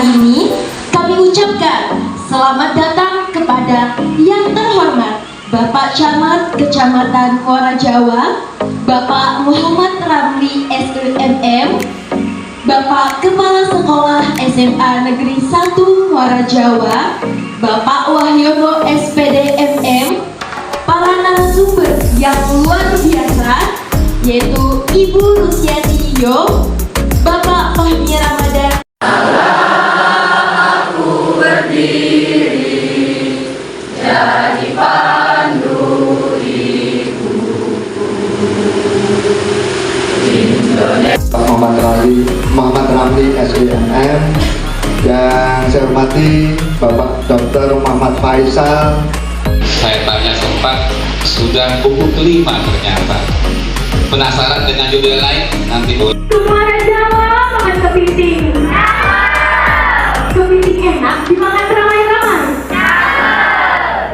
Ini kami ucapkan selamat datang kepada yang terhormat Bapak Camat Kecamatan Muara Jawa, Bapak Muhammad Ramli SMM, Bapak Kepala Sekolah SMA Negeri 1 Muara Jawa, Bapak Wahyono SPD MM, para narasumber yang luar biasa, yaitu Ibu Luciani Yo, Bapak Fahmi Ramadan. Aku berdiri jadi pandu Muhammad Ramli SBMM, yang saya hormati Bapak Dr. Muhammad Faisal. Saya tanya sempat, sudah buku kelima ternyata. Penasaran dengan judul lain? Nanti boleh. Muara Jawa makan kepiting. Kepiting enak dimakan ramai-ramai.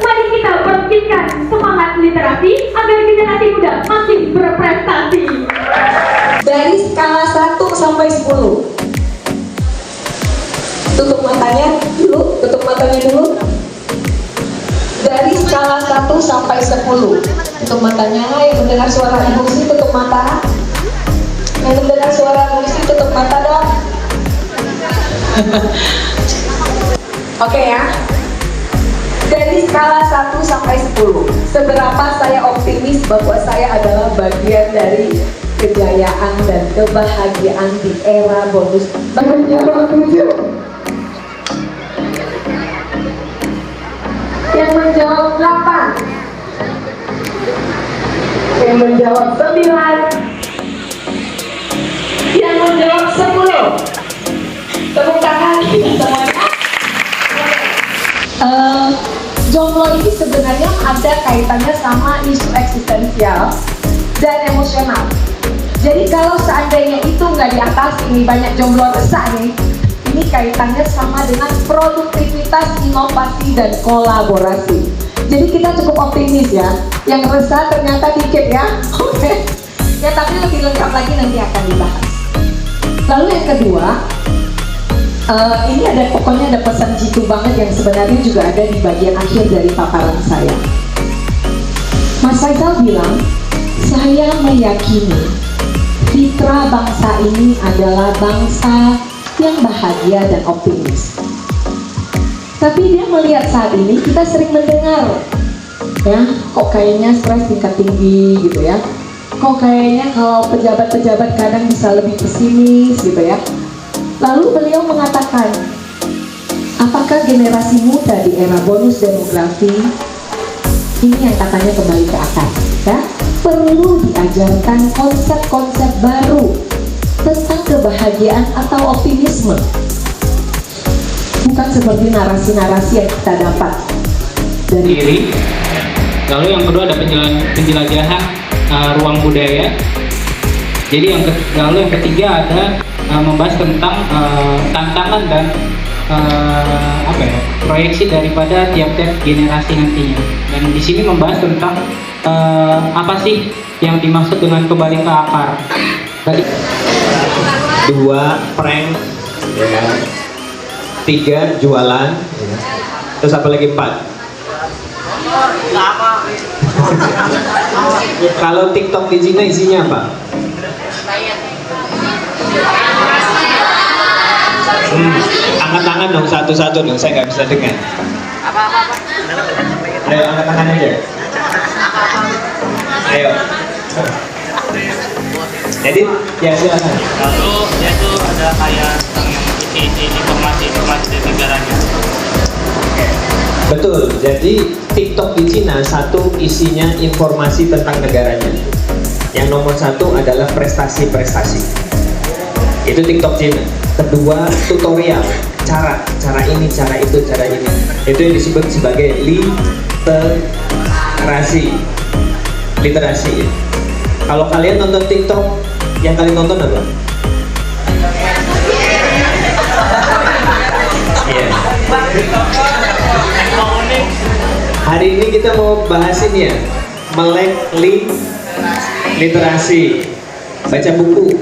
Mari kita bangkitkan semangat literasi agar generasi muda makin berprestasi. Dari skala 1 sampai 10. Tutup matanya dulu, Dari skala 1 sampai 10. Tutup matanya, yang mendengar suara ibu sih tutup mata. Yang mendengar suara ibu sih tutup mata dong. Oke ya. Dari skala 1 sampai 10, seberapa saya optimis bahwa saya adalah bagian dari kejayaan dan kebahagiaan di era bonus. Yang menjawab 8, yang menjawab 9, yang menjawab 10. Tepuk tangan kita semuanya. Jomblo ini sebenarnya ada kaitannya sama isu eksistensial dan emosional. Jadi kalau seandainya itu nggak diatasi, nih banyak jomblo resah nih, ini kaitannya sama dengan produktivitas, inovasi, dan kolaborasi. Jadi kita cukup optimis ya. Yang resah ternyata dikit ya. Oke. Ya tapi lebih lengkap lagi nanti akan dibahas. Lalu yang kedua, ini pokoknya ada pesan jitu banget yang sebenarnya juga ada di bagian akhir dari paparan saya. Mas Faisal bilang, saya meyakini fitra bangsa ini adalah bangsa yang bahagia dan optimis. Tapi dia melihat saat ini kita sering mendengar, ya, kok kayaknya stres tingkat tinggi gitu ya. Kok kayaknya kalau pejabat-pejabat kadang bisa lebih pesimis gitu ya. Lalu beliau mengatakan, apakah generasi muda di era bonus demografi ini yang katanya kembali ke atas, ya, perlu diajarkan konsep-konsep baru tentang kebahagiaan atau optimisme, bukan seperti narasi-narasi yang kita dapat dari diri. Lalu yang kedua ada penjelajahan ruang budaya. Jadi lalu yang ketiga ada membahas tentang tantangan dan proyeksi daripada tiap-tiap generasi nantinya. Dan di sini membahas tentang apa sih yang dimaksud dengan kembali ke akar. Tadi 2 prank, ya. 3 jualan, ya. Terus apa lagi 4? Kalau TikTok di Cina isinya apa? Angkat tangan dong satu-satu dong, saya nggak bisa dengar. Ayo angkat tangan aja. Ayo. Jadi ya silakan. Lalu dia tuh ada kayak isi informasi dari negaranya. Betul. Jadi TikTok di Cina satu isinya informasi tentang negaranya. Yang nomor 1 adalah prestasi-prestasi. Itu TikTok Cina. Kedua, tutorial, cara ini, cara itu, cara ini. Itu yang disebut sebagai literasi. Ya. Kalau kalian nonton TikTok, yang kalian tonton apa? Iya. Hari ini kita mau bahas ini ya, melek literasi, baca buku.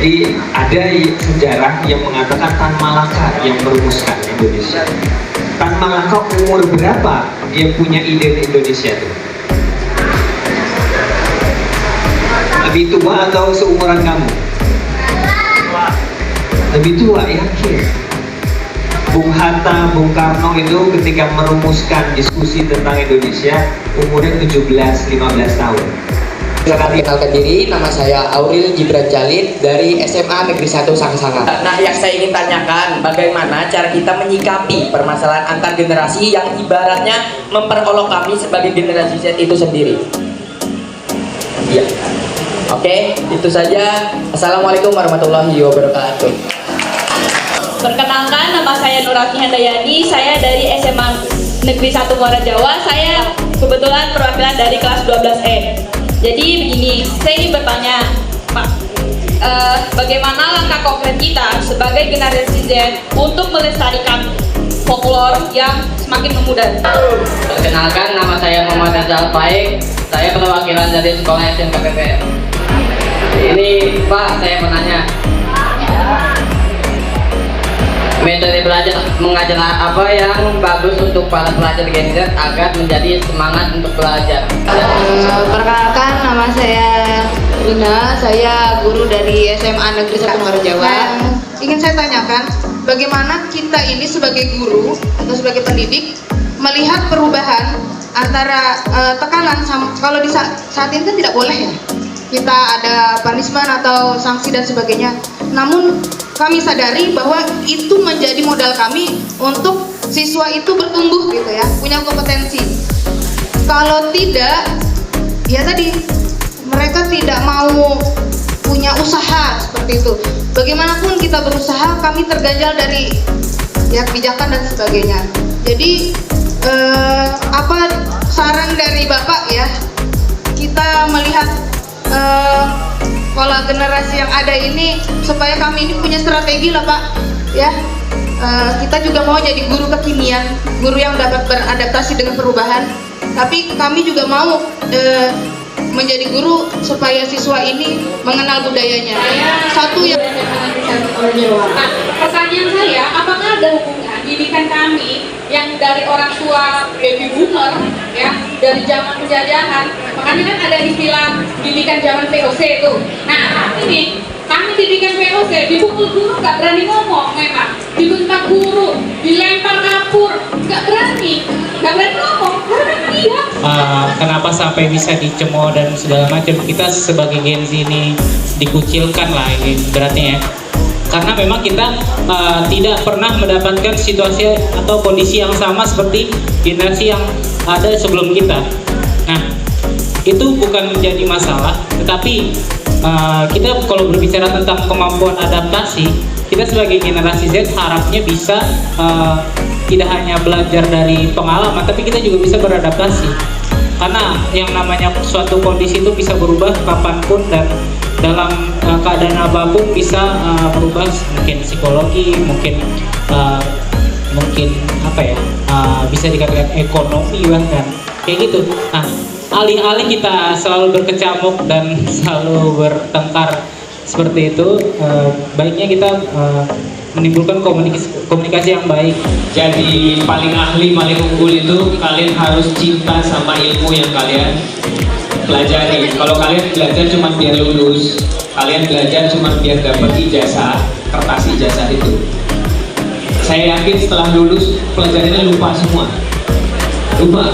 Jadi ada sejarah yang mengatakan Tan Malaka yang merumuskan Indonesia. Tan Malaka umur berapa dia punya ide Indonesia itu? Lebih tua atau seumuran kamu? Lebih tua, yakin? Bung Hatta, Bung Karno itu ketika merumuskan diskusi tentang Indonesia umurnya 17-15 tahun. Silakan kenalkan diri, nama saya Auril Gibran Jalid dari SMA Negeri 1 Sangsanga. Nah, yang saya ingin tanyakan, bagaimana cara kita menyikapi permasalahan antar generasi yang ibaratnya memperolok kami sebagai generasi Z itu sendiri. Iya. Oke, itu saja. Assalamualaikum warahmatullahi wabarakatuh. Perkenalkan, nama saya Nurati Handayani, saya dari SMA Negeri 1 Muara Jawa. Saya kebetulan perwakilan dari kelas 12E. Jadi begini, saya ingin bertanya, Pak, bagaimana langkah konkret kita sebagai generasi Z untuk melestarikan folklore yang semakin memudar? Perkenalkan, nama saya Muhammad Rizal Faik. Saya perwakilan dari sekolah SMKPP. Ini Pak, saya mau nanya, metode belajar mengajar apa yang bagus untuk para pelajar Gen Z agar menjadi semangat untuk belajar? Perkenalkan, nama saya Rina, saya guru dari SMA Negeri 1 Muara Jawa. Ingin saya tanyakan, bagaimana kita ini sebagai guru atau sebagai pendidik melihat perubahan antara tekanan sama, kalau di saat ini kan tidak boleh ya, kita ada punishment atau sanksi dan sebagainya. Namun kami sadari bahwa itu menjadi modal kami untuk siswa itu bertumbuh gitu ya, punya kompetensi. Kalau tidak, ya tadi mereka tidak mau punya usaha seperti itu. Bagaimanapun kita berusaha, kami terganjal dari ya kebijakan dan sebagainya. Jadi apa saran dari Bapak ya, kita melihat pola generasi yang ada ini supaya kami ini punya strategi lah Pak ya. Kita juga mau jadi guru kekinian, guru yang dapat beradaptasi dengan perubahan, tapi kami juga mau menjadi guru supaya siswa ini mengenal budayanya. Satu yang Pertanyaan saya, apakah ada hubungan didikan kami yang dari orang tua baby boomer ya, dari zaman penjajahan, makanya kan ada istilah didikan zaman VOC itu. Nah ini kami didikan VOC, dipukul guru nggak berani ngomong, memang dibentak guru, dilempar kapur, nggak berani ngomong karena dia. Kenapa sampai bisa dicemooh dan segala macam, kita sebagai Gen Z ini dikucilkan lah ini beratnya ya. Karena memang kita tidak pernah mendapatkan situasi atau kondisi yang sama seperti generasi yang ada sebelum kita. Nah, itu bukan menjadi masalah, tetapi kita kalau berbicara tentang kemampuan adaptasi, kita sebagai generasi Z harapnya bisa tidak hanya belajar dari pengalaman, tapi kita juga bisa beradaptasi. Karena yang namanya suatu kondisi itu bisa berubah kapanpun dan dalam keadaan apapun bisa berubah, mungkin psikologi, mungkin apa ya, bisa dikatakan ekonomi bahkan kayak gitu. Nah, alih-alih kita selalu berkecamuk dan selalu bertengkar seperti itu, baiknya kita menimbulkan komunikasi yang baik. Jadi paling ahli, paling unggul itu kalian harus cinta sama ilmu yang kalian pelajari. Kalau kalian belajar cuma biar lulus, kalian belajar cuma biar dapat ijazah, kertas ijazah itu, saya yakin setelah lulus pelajarannya lupa semua. Lupa.